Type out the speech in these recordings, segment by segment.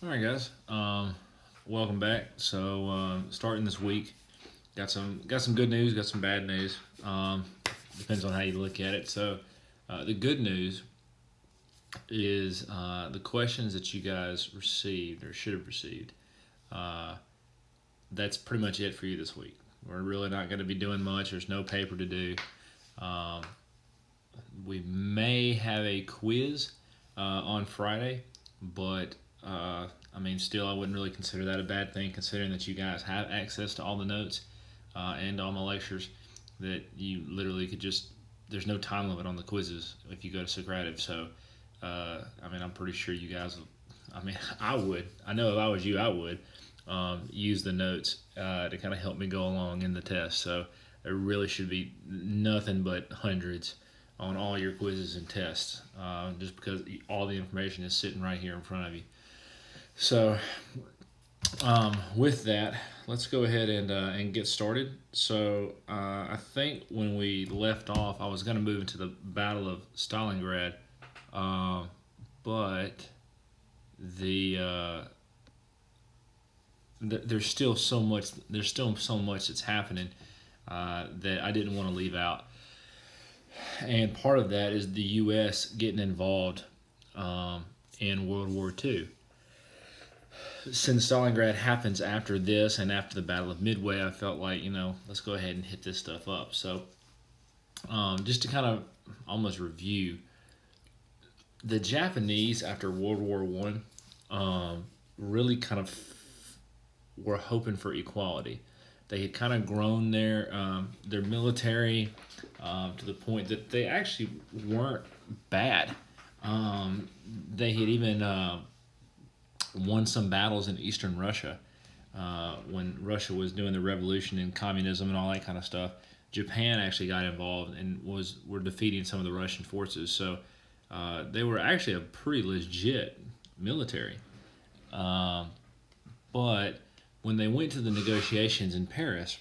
All right, guys. Welcome back. Starting this week, got some good news, got some bad news. Depends on how you look at it. The good news is the questions that you guys received or should have received. Uh, that's pretty much it for you this week. We're really not going to be doing much. There's no paper to do. Um, we may have a quiz on Friday, but still, I wouldn't really consider that a bad thing, considering that you guys have access to all the notes and all my lectures. That you literally could just there's no time limit on the quizzes if you go to Socrative. I'm pretty sure you guys. I would. I know if I was you, I would use the notes to kind of help me go along in the test. So there really should be nothing but hundreds on all your quizzes and tests, just because all the information is sitting right here in front of you. So, with that, let's go ahead and get started. I think when we left off, I was going to move into the Battle of Stalingrad, uh, but the, uh, there's still so much. There's still so much that's happening that I didn't want to leave out, and part of that is the U.S. getting involved in World War II. Since Stalingrad happens after this and after the Battle of Midway, I felt like, let's go ahead and hit this stuff up. Just to kind of almost review, the Japanese after World War One really kind of were hoping for equality. They had kind of grown their military to the point that they actually weren't bad. They had even won some battles in Eastern Russia when Russia was doing the revolution and communism and all that kind of stuff. Japan actually got involved and were defeating some of the Russian forces. They were actually a pretty legit military. But when they went to the negotiations in Paris,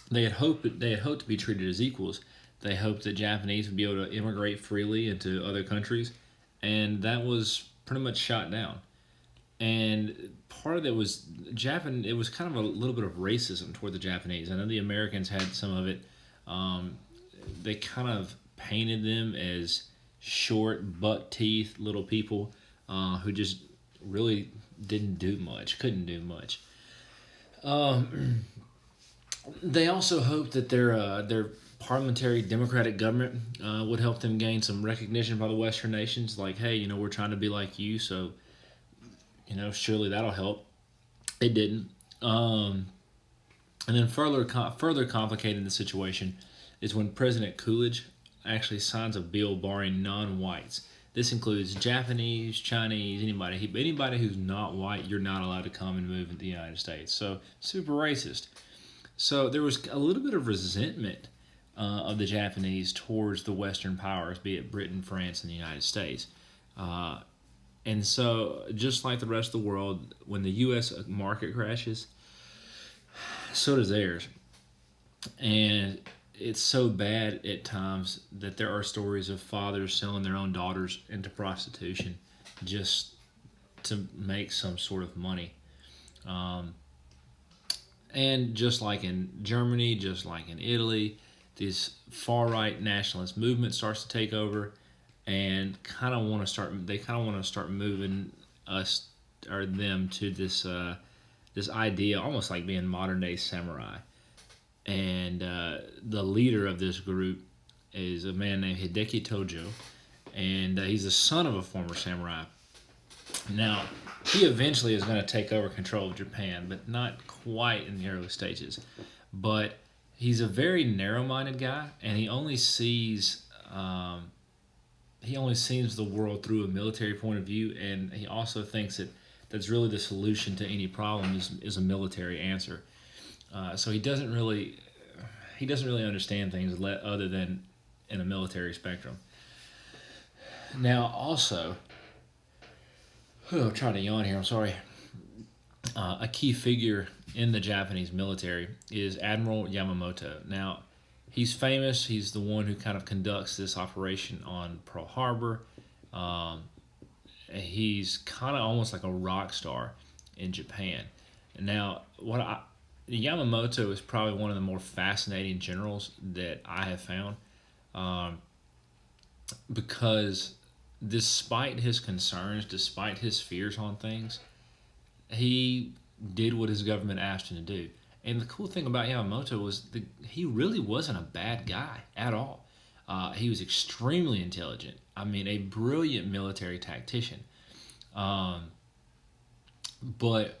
they had hoped to be treated as equals. They hoped that Japanese would be able to immigrate freely into other countries, and that was pretty much shot down. And part of that was Japan. It was kind of a little bit of racism toward the Japanese. I know the Americans had some of it. Um, they kind of painted them as short, buck teeth little people who just really didn't do much, couldn't do much. Um, they also hoped that their parliamentary democratic government would help them gain some recognition by the Western nations. Like, hey, we're trying to be like you, so surely that'll help. It didn't. And then further complicating the situation is when President Coolidge actually signs a bill barring non-whites. This includes Japanese, Chinese, anybody who's not white. You're not allowed to come and move in the United States. So super racist. So there was a little bit of resentment of the Japanese towards the Western powers, be it Britain, France, and the United States. Uh, and so, just like the rest of the world, when the U.S. market crashes, so does theirs. And it's so bad at times that there are stories of fathers selling their own daughters into prostitution just to make some sort of money. Um, and just like in Germany, just like in Italy, this far right nationalist movement starts to take over and kind of want to start. They kind of want to start moving us or them to this idea, almost like being modern day samurai. And the leader of this group is a man named Hideki Tojo, and he's the son of a former samurai. Now, he eventually is going to take over control of Japan, but not quite in the early stages. But he's a very narrow-minded guy, and he only sees the world through a military point of view, and he also thinks that that's really the solution to any problem is a military answer. So he doesn't really understand things other than in a military spectrum. Now, also, I'm trying to yawn here. I'm sorry. A key figure in the Japanese military is Admiral Yamamoto. Now, he's famous. He's the one who kind of conducts this operation on Pearl Harbor. Um, he's kind of almost like a rock star in Japan. Now, Yamamoto is probably one of the more fascinating generals that I have found, um, because despite his concerns, despite his fears on things, he did what his government asked him to do. And the cool thing about Yamamoto was he really wasn't a bad guy at all. He was extremely intelligent. I mean, a brilliant military tactician. Um, but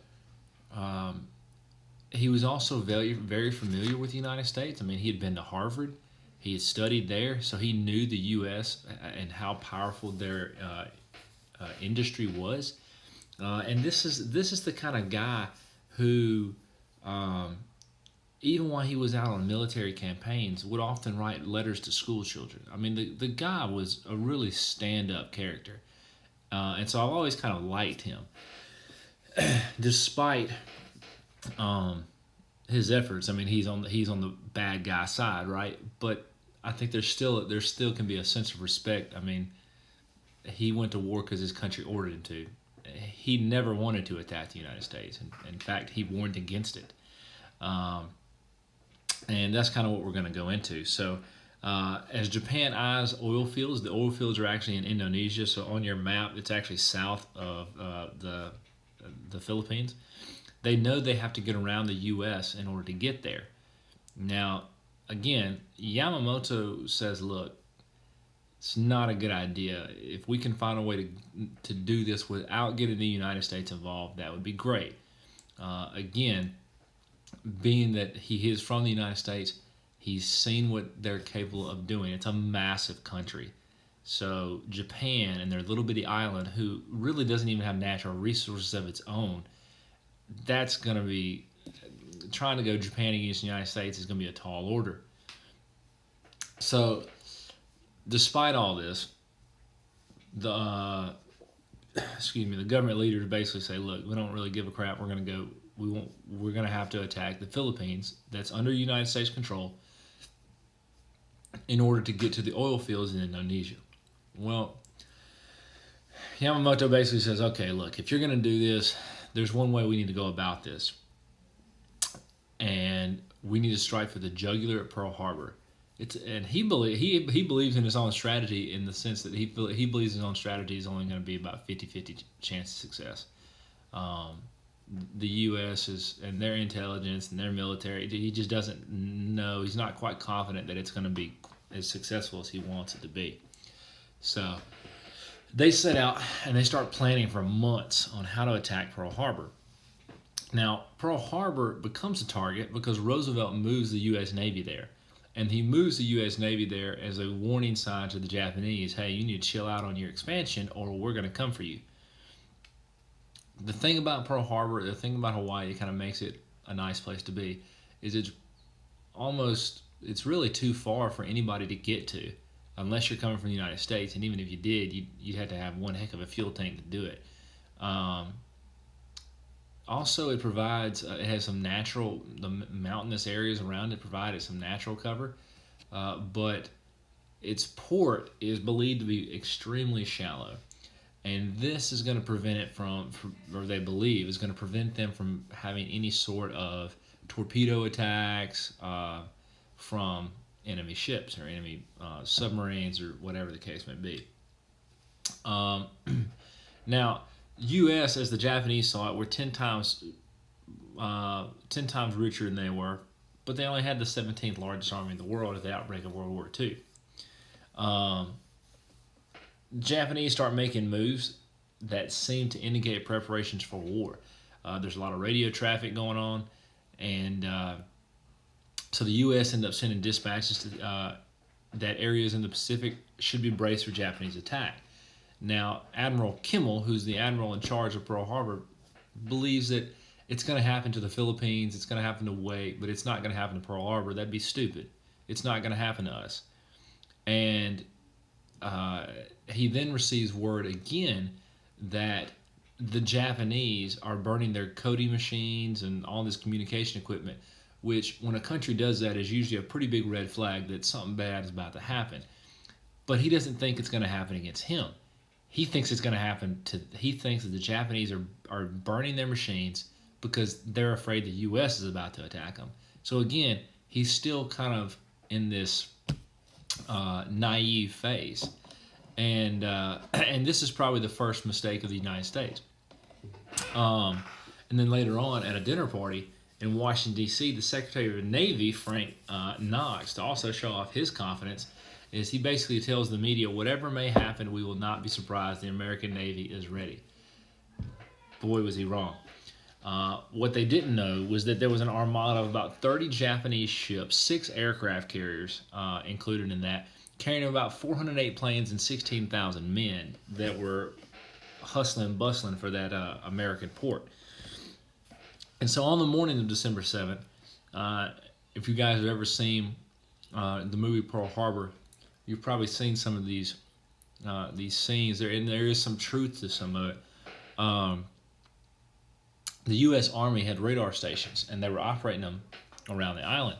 he was also very, very familiar with the United States. I mean, he had been to Harvard. He had studied there, so he knew the U.S. and how powerful their industry was. And this is the kind of guy who, um, even while he was out on military campaigns, would often write letters to school children. I mean, the guy was a really stand up character, and so I've always kind of liked him, despite um, his efforts. I mean, he's on the bad guy side, right? But I think there still can be a sense of respect. I mean, he went to war because his country ordered him to. He never wanted to attack the United States, and in fact, he warned against it. Um, and that's kind of what we're going to go into. So, as Japan eyes oil fields, the oil fields are actually in Indonesia. So on your map, it's actually south of the Philippines. They know they have to get around the U.S. in order to get there. Now, again, Yamamoto says, "Look, it's not a good idea. If we can find a way to do this without getting the United States involved, that would be great." Again, being that he is from the United States, he's seen what they're capable of doing. It's a massive country. So Japan and their little bitty island, who really doesn't even have natural resources of its own, that's going to be trying to go Japan against the United States is going to be a tall order. So, despite all this, the the government leaders basically say, "Look, we don't really give a crap. We're going to go. We won't. We're going to have to attack the Philippines. That's under United States control, in order to get to the oil fields in Indonesia." Well, Yamamoto basically says, "Okay, look, if you're going to do this, there's one way we need to go about this, and we need to strike for the jugular at Pearl Harbor." And he believes in his own strategy, in the sense that he believes his own strategy is only going to be about 50-50 chance of success. Um, the U.S. and their intelligence and their military, he just doesn't know. He's not quite confident that it's going to be as successful as he wants it to be. So they set out and they start planning for months on how to attack Pearl Harbor. Now, Pearl Harbor becomes a target because Roosevelt moves the U.S. Navy there. And he moves the U.S. Navy there as a warning sign to the Japanese, "Hey, you need to chill out on your expansion or we're going to come for you." The thing about Pearl Harbor, the thing about Hawaii that kind of makes it a nice place to be, is it's really too far for anybody to get to, unless you're coming from the United States. And even if you did, you'd have to have one heck of a fuel tank to do it. Also, it has some the mountainous areas around it provided some natural cover, but its port is believed to be extremely shallow. And this is going to prevent it or they believe is going to prevent them from having any sort of torpedo attacks from enemy ships or enemy submarines or whatever the case may be. Now, U.S., as the Japanese saw it, were 10 times richer than they were, but they only had the 17th largest army in the world at the outbreak of World War II. Japanese start making moves that seem to indicate preparations for war. There's a lot of radio traffic going on, and so the U.S. ended up sending dispatches to that areas in the Pacific should be braced for Japanese attack. Now, Admiral Kimmel, who's the admiral in charge of Pearl Harbor, believes that it's going to happen to the Philippines, it's going to happen to Wake, but it's not going to happen to Pearl Harbor. That'd be stupid. It's not going to happen to us. And he then receives word again that the Japanese are burning their coding machines and all this communication equipment, which, when a country does that, is usually a pretty big red flag that something bad is about to happen. But he doesn't think it's going to happen against him. he thinks it's going to happen to. He thinks that the Japanese are burning their machines because they're afraid the U.S. is about to attack them. So again, he's still kind of in this naive phase, and and this is probably the first mistake of the United States. And then later on at a dinner party in Washington, D.C., the Secretary of the Navy, Frank Knox, to also show off his confidence, is he basically tells the media, whatever may happen, we will not be surprised. The American Navy is ready. Boy, was he wrong. What they didn't know was that there was an armada of about 30 Japanese ships, 6 aircraft carriers included in that, carrying about 408 planes and 16,000 men that were hustling and bustling for that American port. And so on the morning of December 7th, if you guys have ever seen the movie Pearl Harbor, you've probably seen some of these scenes there, and there is some truth to some of it. The U.S. Army had radar stations, and they were operating them around the island.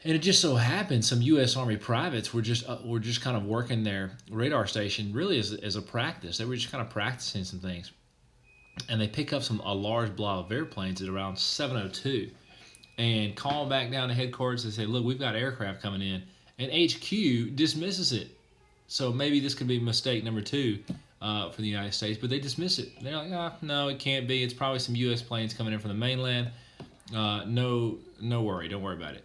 And it just so happened some U.S. Army privates were just kind of working their radar station really as a practice. They were just kind of practicing some things, and they pick up a large blob of airplanes at around 7:02, and call back down to headquarters and say, "Look, we've got aircraft coming in," and HQ dismisses it. So maybe this could be mistake number 2 for the United States, but they dismiss it. They're like, no, it can't be. It's probably some U.S. planes coming in from the mainland. No worry. Don't worry about it.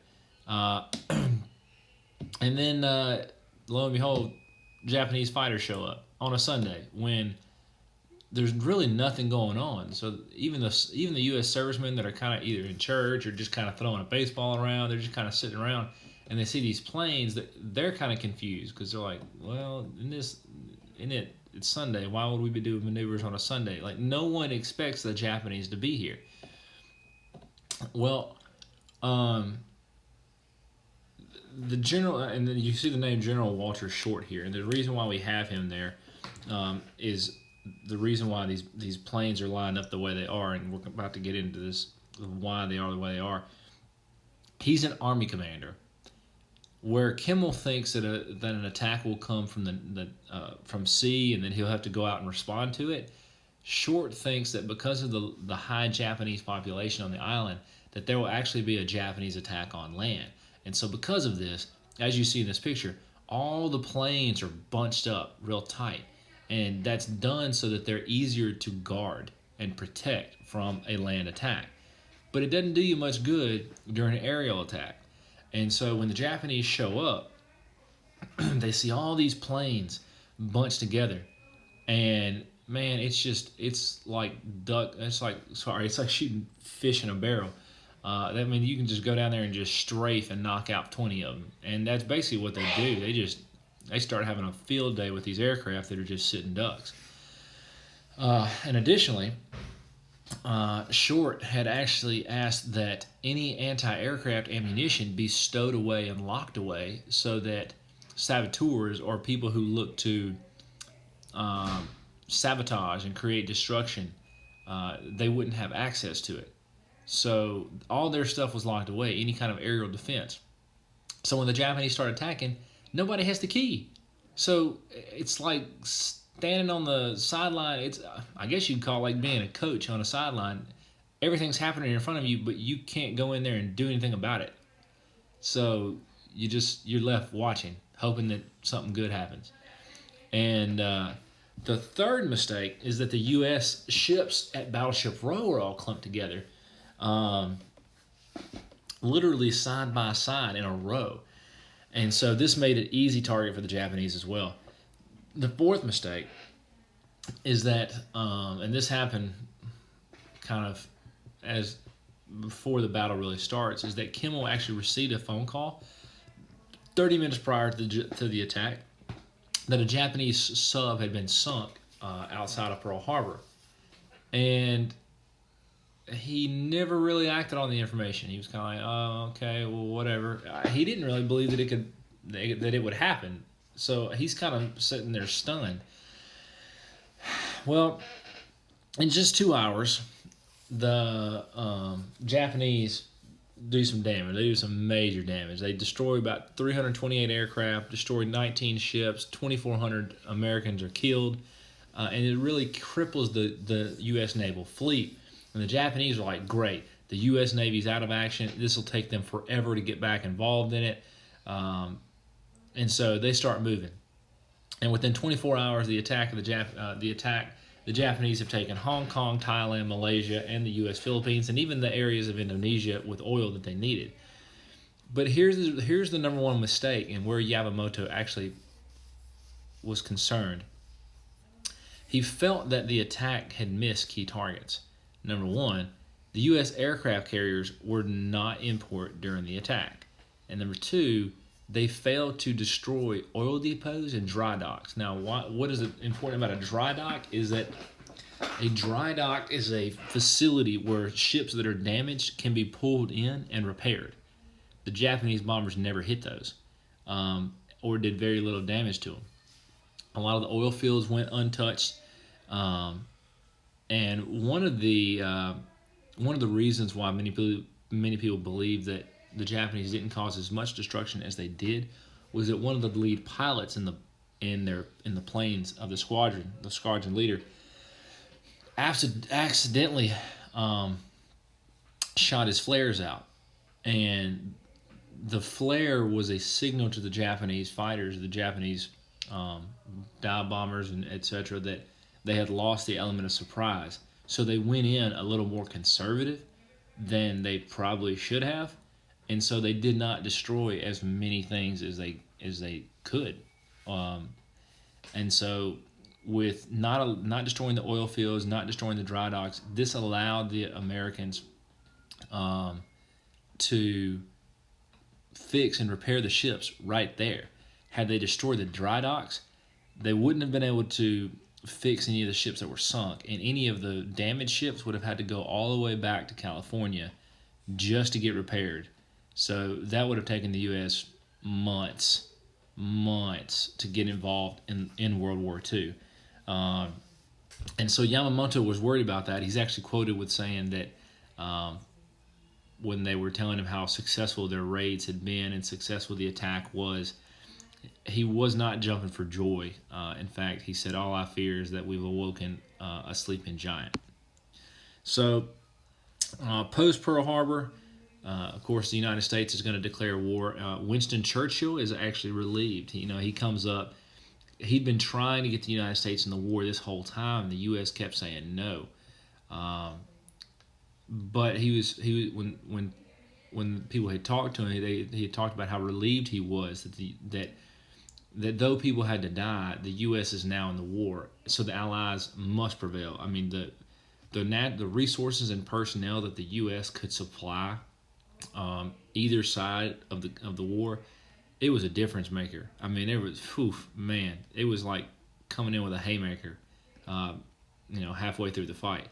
And then, lo and behold, Japanese fighters show up on a Sunday when there's really nothing going on. So even the U.S. servicemen that are kind of either in church or just kind of throwing a baseball around, they're just kind of sitting around, and they see these planes, they're kind of confused because they're like, well, it's Sunday. Why would we be doing maneuvers on a Sunday? Like, no one expects the Japanese to be here. Well, the general, and then you see the name General Walter Short here, and the reason why we have him there is the reason why these planes are lined up the way they are, and we're about to get into this, why they are the way they are. He's an Army commander. Where Kimmel thinks that an attack will come from sea, and then he'll have to go out and respond to it, Short thinks that because of the high Japanese population on the island, that there will actually be a Japanese attack on land. And so because of this, as you see in this picture, all the planes are bunched up real tight. And that's done so that they're easier to guard and protect from a land attack. But it doesn't do you much good during an aerial attack. And so when the Japanese show up, they see all these planes bunched together. And man, it's like shooting fish in a barrel. That means you can just go down there and just strafe and knock out 20 of them. And that's basically what they do. They start having a field day with these aircraft that are just sitting ducks. And additionally, Short had actually asked that any anti-aircraft ammunition be stowed away and locked away so that saboteurs, or people who look to sabotage and create destruction, they wouldn't have access to it. So all their stuff was locked away, any kind of aerial defense. So when the Japanese start attacking, nobody has the key. So it's like standing on the sideline. I guess you'd call it like being a coach on a sideline. Everything's happening in front of you, but you can't go in there and do anything about it. So you're left watching, hoping that something good happens. And the third mistake is that the U.S. ships at Battleship Row are all clumped together, literally side by side in a row. And so this made an easy target for the Japanese as well. The fourth mistake is that, and this happened kind of as before the battle really starts, is that Kimmel actually received a phone call 30 minutes prior to the attack that a Japanese sub had been sunk outside of Pearl Harbor. And he never really acted on the information. He was kind of like, oh, okay, well, whatever. He didn't really believe that it would happen. So he's kind of sitting there stunned. Well, in just 2 hours, the Japanese do some damage. They do some major damage. They destroy about 328 aircraft, destroy 19 ships, 2,400 Americans are killed, and it really cripples the U.S. naval fleet. And the Japanese are like, great, the U.S. Navy's out of action. This will take them forever to get back involved in it. And so they start moving. And within 24 hours, the Japanese have taken Hong Kong, Thailand, Malaysia, and the U.S. Philippines, and even the areas of Indonesia with oil that they needed. But here's the number one mistake, and where Yamamoto actually was concerned. He felt that the attack had missed key targets. Number one, the U.S. aircraft carriers were not in port during the attack. And number two, they failed to destroy oil depots and dry docks. Now, what is important about a dry dock is that a dry dock is a facility where ships that are damaged can be pulled in and repaired. The Japanese bombers never hit those, or did very little damage to them. A lot of the oil fields went untouched, and one of the reasons why many people believe that the Japanese didn't cause as much destruction as they did was that one of the lead pilots in the planes of the squadron leader, accidentally shot his flares out, and the flare was a signal to the Japanese fighters, the Japanese dive bombers and etc., that they had lost the element of surprise. So they went in a little more conservative than they probably should have, and so they did not destroy as many things as they could. And so with not destroying the oil fields, not destroying the dry docks, this allowed the Americans to fix and repair the ships right there. Had they destroyed the dry docks, they wouldn't have been able to fix any of the ships that were sunk, and any of the damaged ships would have had to go all the way back to California just to get repaired. So that would have taken the U.S. months to get involved in World War II. And so Yamamoto was worried about that. He's actually quoted with saying that when they were telling him how successful their raids had been and successful the attack was, he was not jumping for joy. In fact, he said, "All I fear is that we've awoken a sleeping giant." So, post Pearl Harbor, of course, the United States is going to declare war. Winston Churchill is actually relieved. He comes up. He'd been trying to get the United States in the war this whole time. The U.S. kept saying no. But when people had talked to him, he had talked about how relieved he was that though people had to die, the U.S. is now in the war, so the Allies must prevail. I mean, the resources and personnel that the U.S. could supply either side of the war, it was a difference maker. I mean, it was like coming in with a haymaker, halfway through the fight.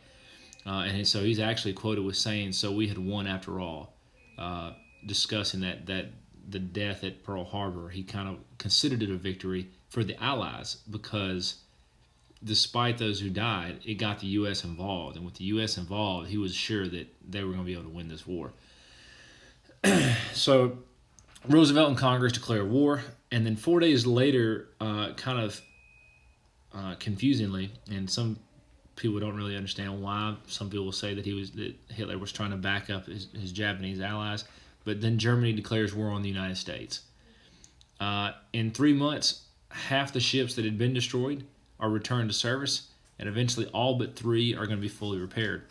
And so he's actually quoted with saying, "So we had won after all," discussing that the death at Pearl Harbor, he kind of considered it a victory for the Allies because despite those who died, it got the U.S. involved. And with the U.S. involved, he was sure that they were going to be able to win this war. So Roosevelt and Congress declare war, and then 4 days later, confusingly, and some people don't really understand why. Some people will say that Hitler was trying to back up his Japanese allies, but then Germany declares war on the United States. In 3 months, half the ships that had been destroyed are returned to service, and eventually all but 3 are going to be fully repaired.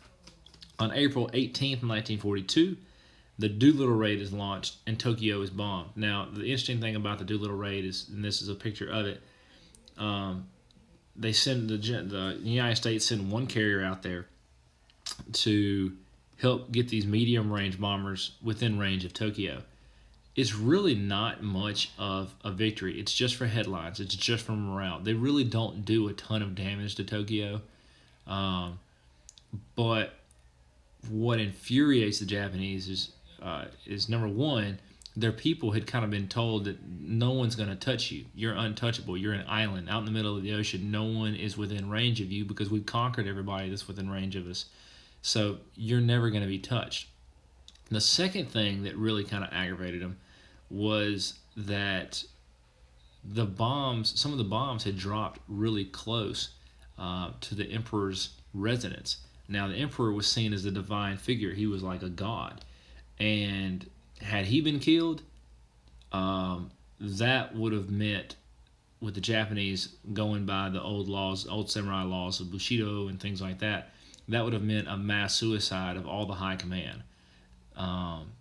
On April 18th, 1942, the Doolittle raid is launched, and Tokyo is bombed. Now, the interesting thing about the Doolittle raid is, and this is a picture of it, they send the United States send one carrier out there to help get these medium-range bombers within range of Tokyo. It's really not much of a victory. It's just for headlines. It's just for morale. They really don't do a ton of damage to Tokyo. But what infuriates the Japanese is number one, their people had kind of been told that no one's going to touch you. You're untouchable. You're an island out in the middle of the ocean. No one is within range of you because we've conquered everybody that's within range of us. So you're never going to be touched. The second thing that really kind of aggravated him was that some of the bombs had dropped really close to the emperor's residence. Now, the emperor was seen as a divine figure. He was like a god. And had he been killed, that would have meant, with the Japanese going by the old laws, old samurai laws of Bushido and things like that, that would have meant a mass suicide of all the high command. Um,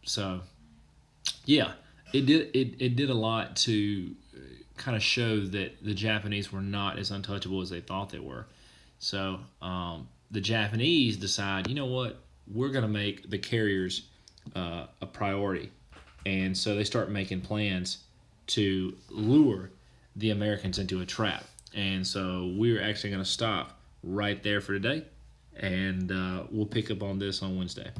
so, yeah, it did a lot to kind of show that the Japanese were not as untouchable as they thought they were. So the Japanese decide, you know what, we're going to make the carriers a priority, and so they start making plans to lure the Americans into a trap. And so we're actually going to stop right there for today, and we'll pick up on this on Wednesday.